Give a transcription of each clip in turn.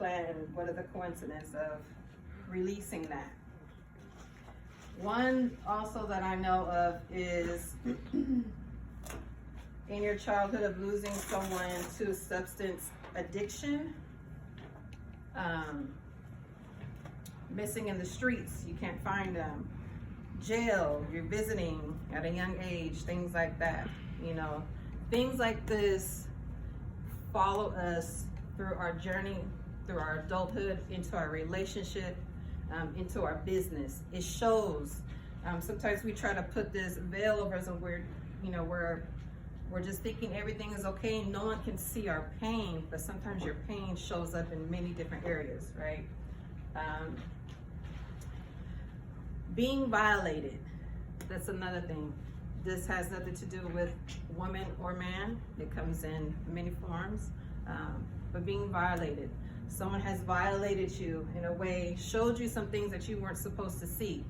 and what are the coincidences of releasing that? One also that I know of is in your childhood of losing someone to substance addiction, missing in the streets, you can't find them, jail, you're visiting at a young age, things like that. You know, things like this follow us through our journey, through our adulthood, into our relationship, into our business. It shows. Sometimes we try to put this veil over us, and we're just thinking everything is okay. No one can see our pain, but sometimes your pain shows up in many different areas, right? Being violated, that's another thing. This has nothing to do with woman or man. It comes in many forms, but being violated. Someone has violated you in a way, showed you some things that you weren't supposed to see.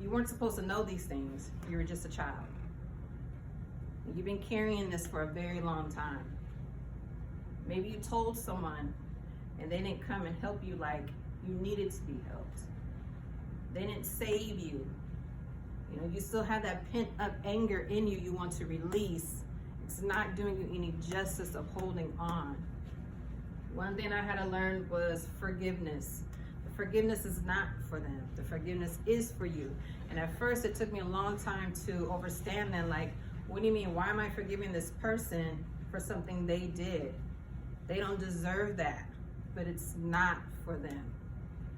You weren't supposed to know these things. You were just a child. You've been carrying this for a very long time. Maybe you told someone and they didn't come and help you like you needed to be helped. They didn't save you. You know, you still have that pent up anger in you you want to release. It's not doing you any justice of holding on. One thing I had to learn was forgiveness. The forgiveness is not for them. The forgiveness is for you. And at first it took me a long time to understand that, like, what do you mean? Why am I forgiving this person for something they did? They don't deserve that, but it's not for them.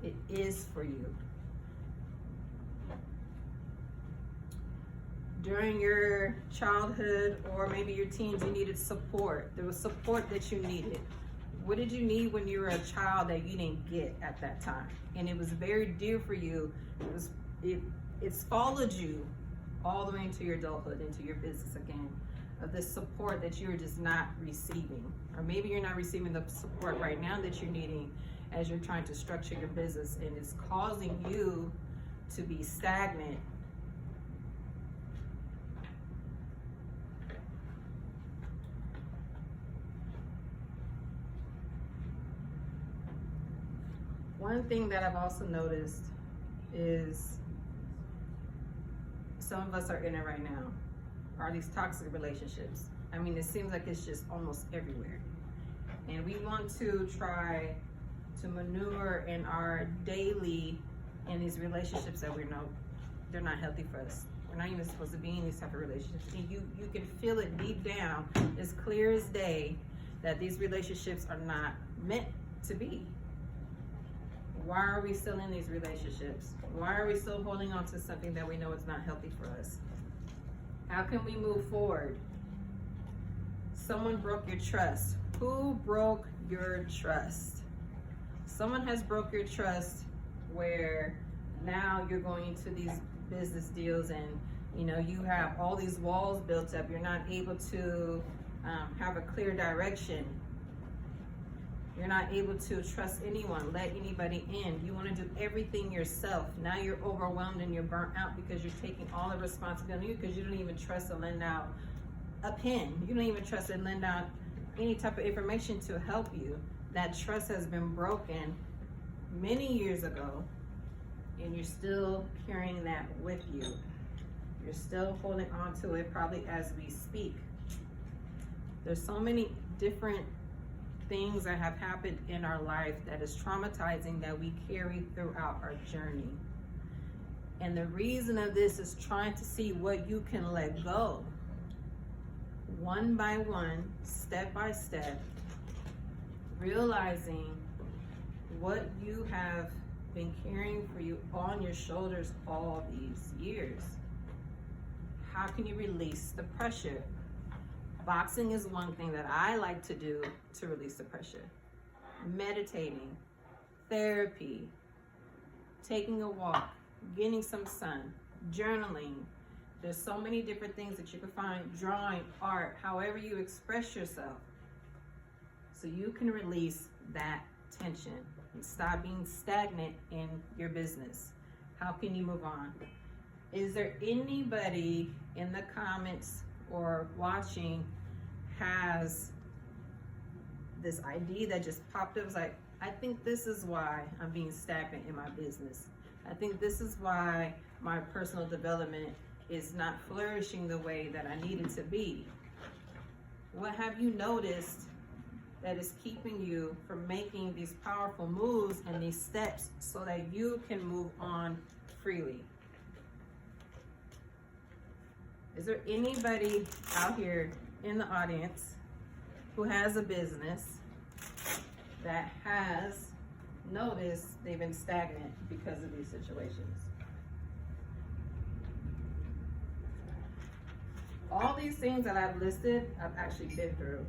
It is for you. During your childhood or maybe your teens, you needed support. There was support that you needed. What did you need when you were a child that you didn't get at that time? And it was very dear for you. It's followed you all the way into your adulthood, into your business again, of this support that you're just not receiving. Or maybe you're not receiving the support right now that you're needing as you're trying to structure your business, and it's causing you to be stagnant. One thing that I've also noticed is some of us are in it right now, are these toxic relationships. I mean, it seems like it's just almost everywhere. And we want to try to maneuver in our daily in these relationships that we know they're not healthy for us. We're not even supposed to be in these type of relationships. And you can feel it deep down, as clear as day, that these relationships are not meant to be. Why are we still in these relationships? Why are we still holding on to something that we know is not healthy for us? How can we move forward? Someone broke your trust. Who broke your trust? Someone has broke your trust where now you're going into these business deals and you have all these walls built up. You're not able to have a clear direction. You're not able to trust anyone, let anybody in. You want to do everything yourself. Now you're overwhelmed and you're burnt out because you're taking all the responsibility because you don't even trust to lend out a pen. You don't even trust to lend out any type of information to help you. That trust has been broken many years ago, and you're still carrying that with you. You're still holding on to it probably as we speak. There's so many different things that have happened in our life that is traumatizing that we carry throughout our journey. And the reason of this is trying to see what you can let go. One by one, step by step, realizing what you have been carrying for you on your shoulders all these years. How can you release the pressure? Boxing is one thing that I like to do to release the pressure. Meditating, therapy, taking a walk, getting some sun, journaling. There's so many different things that you can find, drawing, art, however you express yourself. So you can release that tension and stop being stagnant in your business. How can you move on? Is there anybody in the comments or watching has this idea that just popped up. It was like, I think this is why I'm being stagnant in my business. I think this is why my personal development is not flourishing the way that I need it to be. What have you noticed that is keeping you from making these powerful moves and these steps so that you can move on freely? Is there anybody out here in the audience who has a business that has noticed they've been stagnant because of these situations? All these things that I've listed, I've actually been through.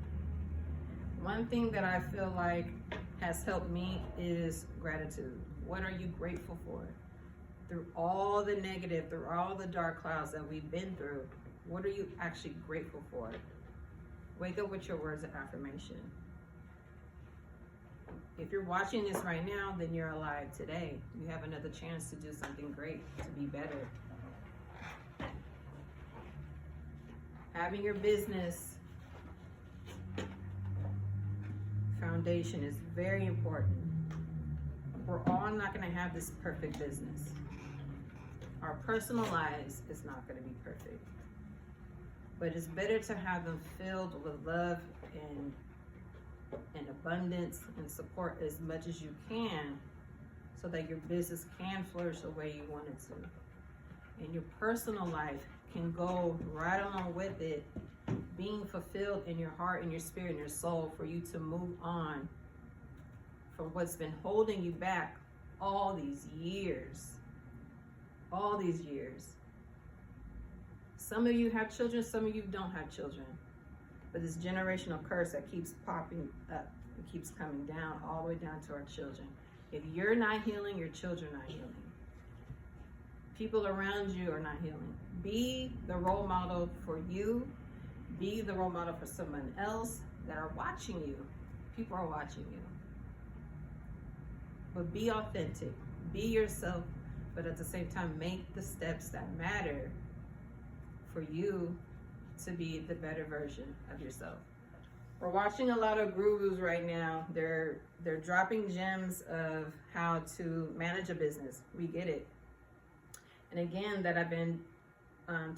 One thing that I feel like has helped me is gratitude. What are you grateful for? Through all the negative, through all the dark clouds that we've been through, what are you actually grateful for? Wake up with your words of affirmation. If you're watching this right now, then you're alive today. You have another chance to do something great, to be better. Having your business foundation is very important. We're all not going to have this perfect business. Our personal lives is not going to be perfect. But it's better to have them filled with love and abundance and support as much as you can so that your business can flourish the way you want it to. And your personal life can go right along with it, being fulfilled in your heart and your spirit and your soul for you to move on from what's been holding you back all these years. All these years. Some of you have children, some of you don't have children. But this generational curse that keeps popping up, it keeps coming down all the way down to our children. If you're not healing, your children are not healing. People around you are not healing. Be the role model for you. Be the role model for someone else that are watching you. People are watching you. But be authentic. Be yourself, but at the same time, make the steps that matter for you to be the better version of yourself. We're watching a lot of gurus right now. They're dropping gems of how to manage a business. We get it. And again, that I've been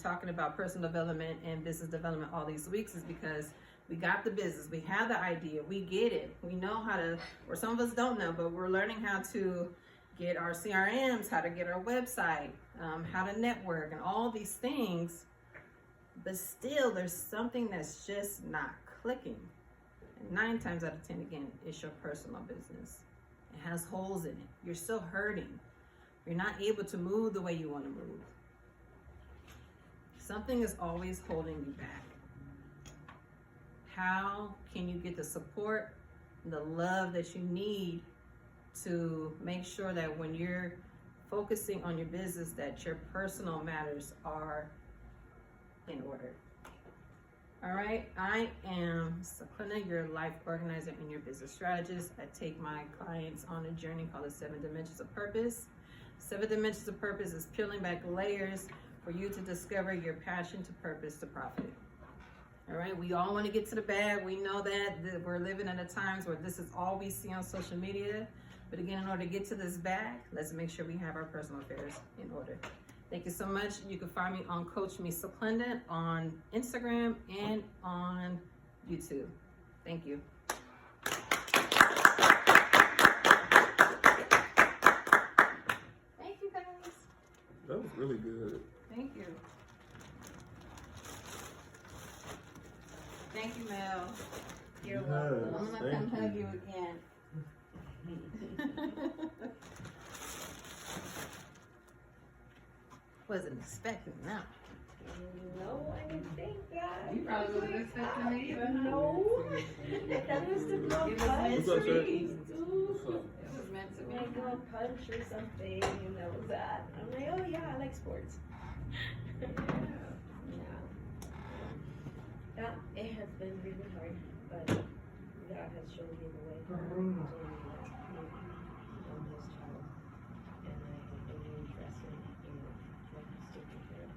talking about personal development and business development all these weeks is because we got the business, we have the idea, we get it, we know how to, or some of us don't know, but we're learning how to get our CRMs, how to get our website, how to network and all these things, but still there's something that's just not clicking. And 9 times out of 10, again, it's your personal business. It has holes in it. You're still hurting. You're not able to move the way you want to move. Something is always holding you back. How can you get the support, the love that you need to make sure that when you're focusing on your business, that your personal matters are in order? All right, I am Seclenda, your life organizer and your business strategist. I take my clients on a journey called the 7 Dimensions of Purpose. 7 Dimensions of Purpose is peeling back layers for you to discover your passion to purpose to profit. All right, we all want to get to the bag. We know that we're living in a times where this is all we see on social media. But again, in order to get to this bag, let's make sure we have our personal affairs in order. Thank you so much. You can find me on Coach Me Seclenda on Instagram and on YouTube. Thank you. Thank you, guys. That was really good. Thank you. Thank you, Mel. You're welcome. I'm gonna come hug you again. Wasn't expecting that. No, I didn't think that. You probably wasn't expecting me either. No. That was the girl It was punch. meant to be. Ooh. It was meant to be. Like a punch or something, you know that. I'm like, oh yeah, I like sports. Yeah. Yeah, it has been really hard, but God has shown me the way to on this child. And I have been interested in what he's taking care of.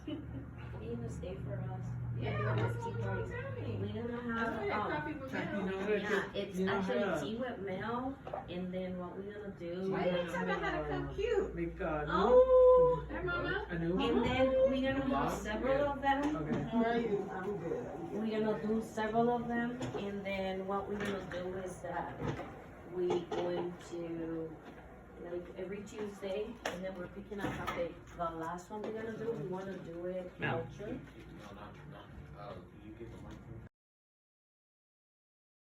Yes. for us. Yeah, We're doing that's this tea what party. I'm saying. We're gonna That's why have, coffee with milk. yeah, it's actually tea with milk, and then what we're gonna do. Why you tell me how to cook cute? Oh! Hey, mama. And then we're gonna have several of them. How are you? I'm good. We're gonna do several of them, and then what we're gonna do is that we're going to, like, every Tuesday, and then we're picking up the last one we're gonna do. We wanna do it culture. No, not. You get the mic.